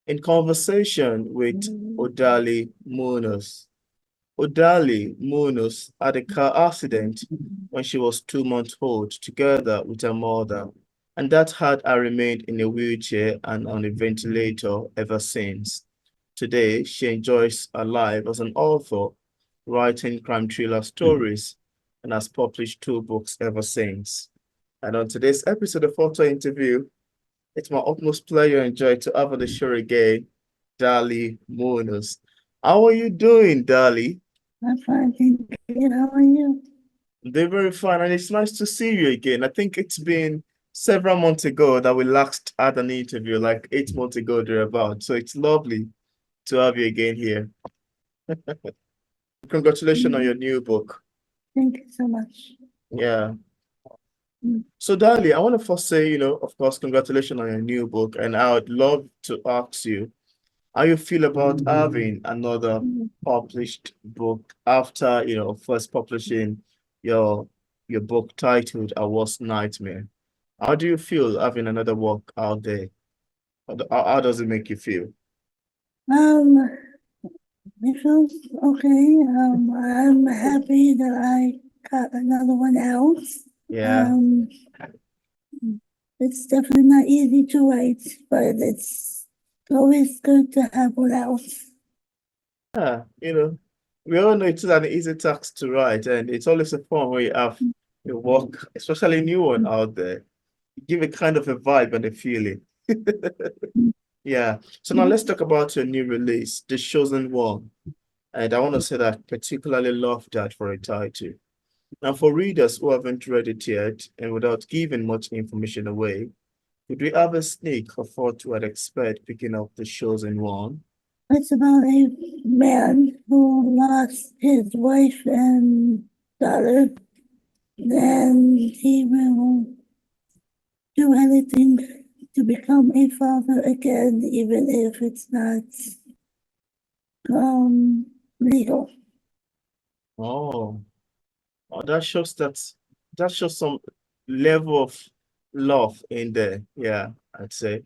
in conversation with Odalys Munoz. Odalys Munoz had a car accident when she was 2 months old, together with her mother, and that had her remained in a wheelchair and on a ventilator ever since. Today, she enjoys her life as an author, writing crime thriller stories, and has published 2 books ever since. And on today's episode of Photo Interview, it's my utmost pleasure and joy to have on the show again, Odalys Munoz. How are you doing, Dali? I'm fine, thank you. How are you? They're very fine, and it's nice to see you again. I think it's been several months ago that we last had an interview, like 8 months ago, thereabout. So it's lovely to have you again here. Congratulations on your new book. Thank you so much. Yeah. Mm. So, Dali, I want to first say, of course, congratulations on your new book, and I would love to ask you how you feel about having another published book after, first publishing your your book titled A Worst Nightmare. How do you feel having another work out there? How does it make you feel? Um, it feels okay. I'm happy that I got another one out. Yeah. Um, it's definitely not easy to write, but it's always good to have one out. Yeah, we all know it's not an easy task to write, and it's always a fun when you have your work, especially a new one out there. Give it kind of a vibe and a feeling. Yeah. So now let's talk about your new release, The Chosen One. And I want to say that I particularly love that for a title. Now, for readers who haven't read it yet, and without giving much information away, could we have a sneak of what you would expect picking up The Chosen One? It's about a man who lost his wife and daughter, and he will do anything to become a father again, even if it's not legal. Oh, that shows some level of love in there. Yeah, I'd say.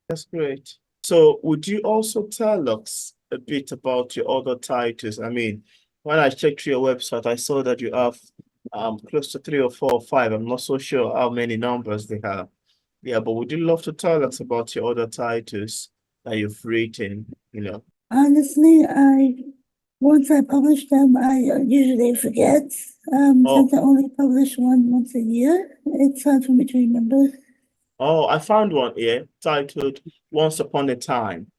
That's great. So would you also tell us a bit about your other titles? I mean, when I checked through your website, I saw that you have close to 3 or 4 or 5. I'm not so sure how many numbers they have. Yeah, but would you love to tell us about your other titles that you've written? Honestly, once I publish them, I usually forget. Since Oh, I only publish one once a year, it's hard for me to remember. oh, I found one here titled Once Upon a Time,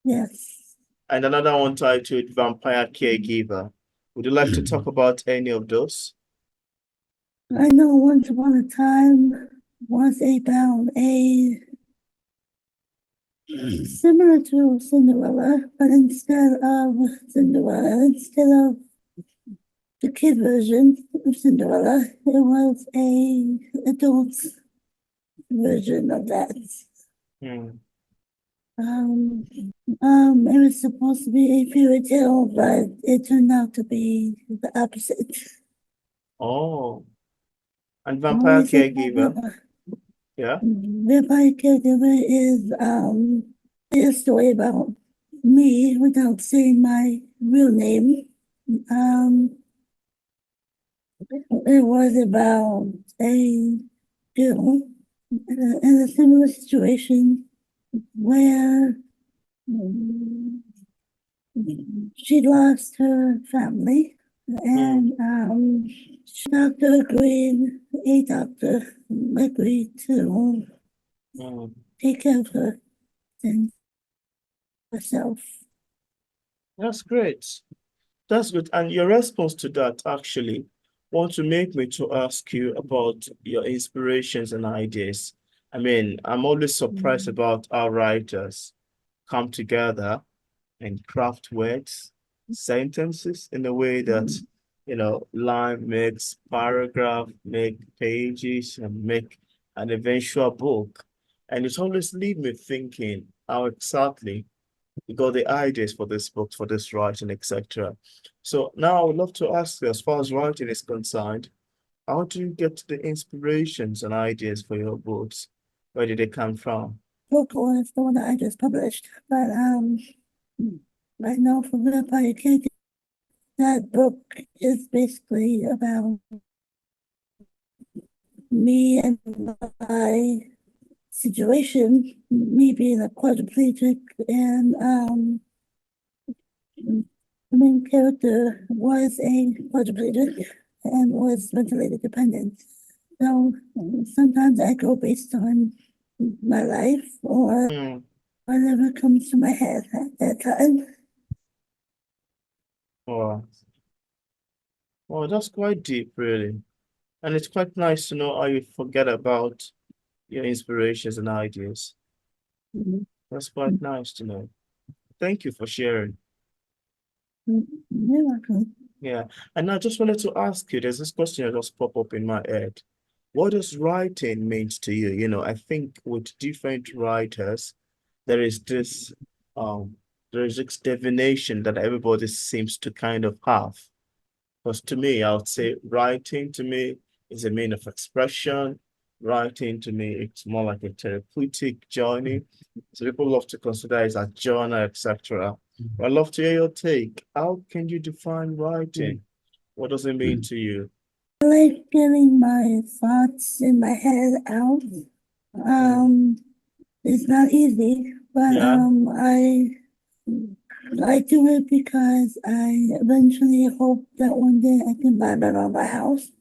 Yes. and another one titled Vampire Caregiver. Would you like to talk about any of those? I know once upon a time was about a similar to Cinderella, but instead of the kid version of Cinderella, it was a adult version of that. Hmm. Um, it was supposed to be a fairy tale, but it turned out to be the opposite. Oh, and I Vampire always say Caregiver. Yeah. Vampire Caregiver is a story about me without saying my real name. Um, it was about a girl in a similar situation where she lost her family, Hmm. and doctor agreed, a doctor agreed to Hmm. take care of her and herself. That's great. That's good. And your response to that actually want to make me to ask you about your inspirations and ideas. I mean, I'm always surprised about how writers come together and craft words, sentences in a way that, line makes paragraph, make pages, and make an eventual book. And it's always leave me thinking how exactly you got the ideas for this book, for this writing, etc. So now I would love to ask you, as far as writing is concerned, how do you get the inspirations and ideas for your books? Where did they come from? book or it's the one that I just published. But I know for Vampire Cake, that book is basically about me and my situation, me being a quadriplegic, and the main character was a quadriplegic and was ventilator dependent. So sometimes I go based on my life or Mm. whatever comes to my head at that time. Wow. Oh, that's quite deep, really. And it's quite nice to know how you forget about your inspirations and ideas. Mhm. That's quite nice to know. Thank you for sharing. You're welcome. Yeah. And I just wanted to ask you, there's this question that just popped up in my head. What does writing means to you? I think with different writers, there is this um there is this divination that everybody seems to kind of have. Because to me, I would say writing to me is a mean of expression. Writing to me, it's more like a therapeutic journey. So people love to consider it as a journal, etc. I'd love to hear your take. How can you define writing? What does it mean to you? I like getting my thoughts in my head out. Mm. Um, it's not easy, but Yeah. I do it because I eventually hope that one day I can buy my mom a house,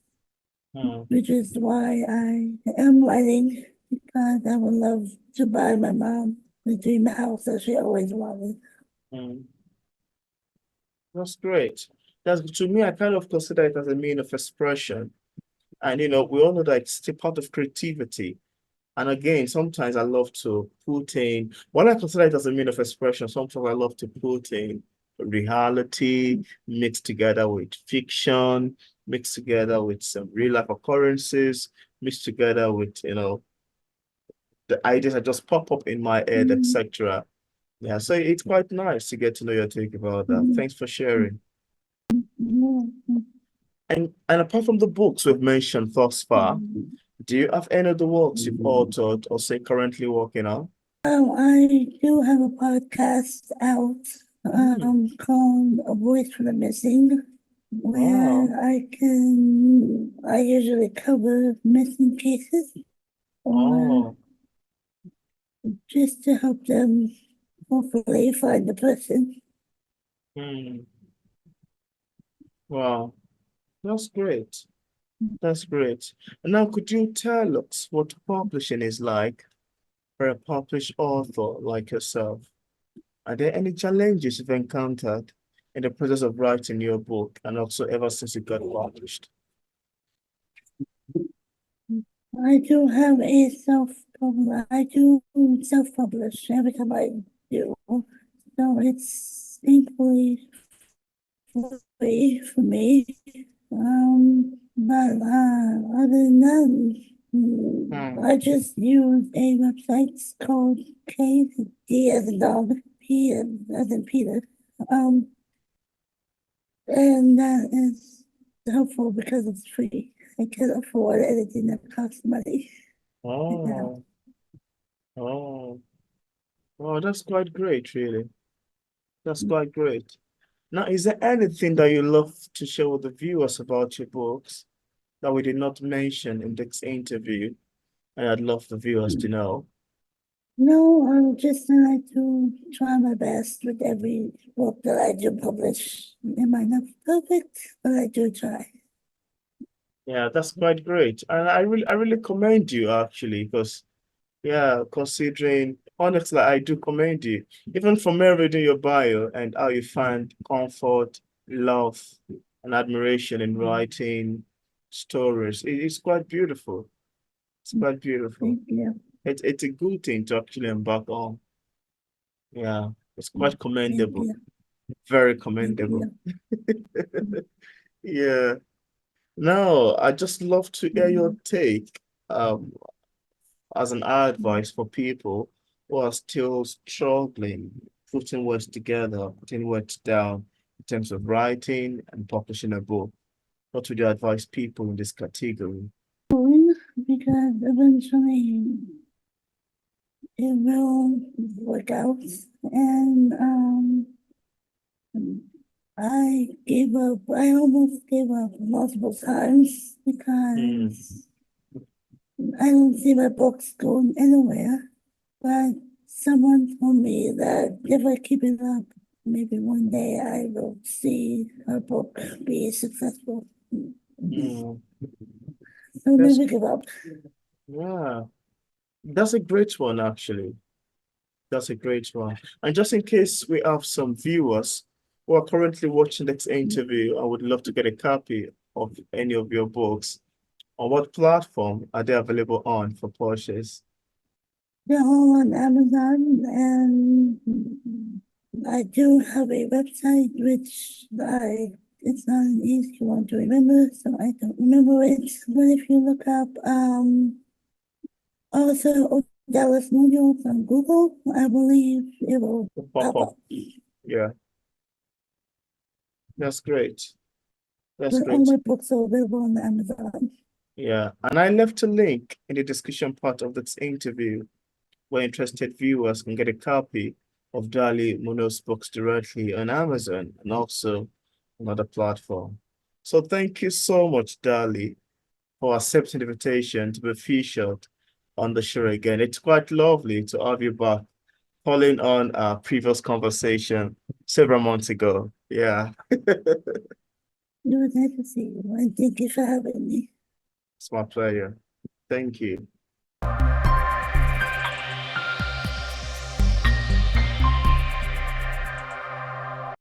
Mm. which is why I am writing because I would love to buy my mom the dream house that she always wanted. Mm. That's great. That's to me, I kind of consider it as a mean of expression. And we all know that it's still part of creativity. And again, sometimes I love to put in, what I consider it as a mean of expression, sometimes I love to put in reality mixed together with fiction, mixed together with some real life occurrences, mixed together with, the ideas that just pop up in my head, Mm, etc. Yeah, so it's quite nice to get to know your take about that. mm, Thanks for sharing. mm, And apart from the books we've mentioned thus far, mm. do you have any of the works you've authored or say currently working on? I do have a podcast out Hmm. called A Voice for the Missing, Wow. where I usually cover missing cases or Oh. just to help them hopefully find the person. Hmm. Wow. That's great. That's great. And now could you tell us what publishing is like for a published author like yourself? Are there any challenges you've encountered in the process of writing your book and also ever since it got published? I do have a I do self-publish every time I do. So it's thankfully free for me. But other than that, Hmm. I just use a website called KD as a dog, P as in Peter. Um, and that is helpful because it's free. I can afford anything that costs money right now. Oh. Oh. Oh, that's quite great, really. That's quite great. Now, is there anything that you love to share with the viewers about your books that we did not mention in this interview? And I'd love the viewers to know. No, I'm just like to try my best with every book that I do publish. It might not be perfect, but I do try. Yeah, that's quite great. And I really commend you actually, because yeah, considering honestly, I do commend you. Even from me reading your bio and how you find comfort, love, and admiration in writing stories. It's quite beautiful. It's quite beautiful. Thank you. It's a good thing to actually embark on. Yeah, it's quite Thank commendable. you. Very Thank commendable. you. Yeah. No, I just love to hear your take um as an advice for people who are still struggling, putting words together, putting words down in terms of writing and publishing a book. What would you advise people in this category? Because eventually it will work out. And I gave up. I almost gave up multiple times because I don't see my books going anywhere. But someone told me that if I keep it up, maybe one day I will see her book be successful. Mm. So That's never give up. yeah, that's a great one actually. That's a great one. And just in case we have some viewers who are currently watching this interview, I would love to get a copy of any of your books. On what platform are they available on for purchase? They're all on Amazon, and I do have a website which it's not an easy one to remember, so I don't remember it. But if you look up also Odalys Munoz on Google, I believe it will Pop pop up. up. Yeah, that's great. That's But all great. my books are available on Amazon. Yeah, and I left a link in the discussion part of this interview where interested viewers can get a copy of Dali Munoz books directly on Amazon and also another platform. So thank you so much, Dali, for accepting the invitation to be featured on the show again. It's quite lovely to have you back, following on our previous conversation several months ago. Yeah, It was nice to see you, and thank you for having me. it's my pleasure. Thank you.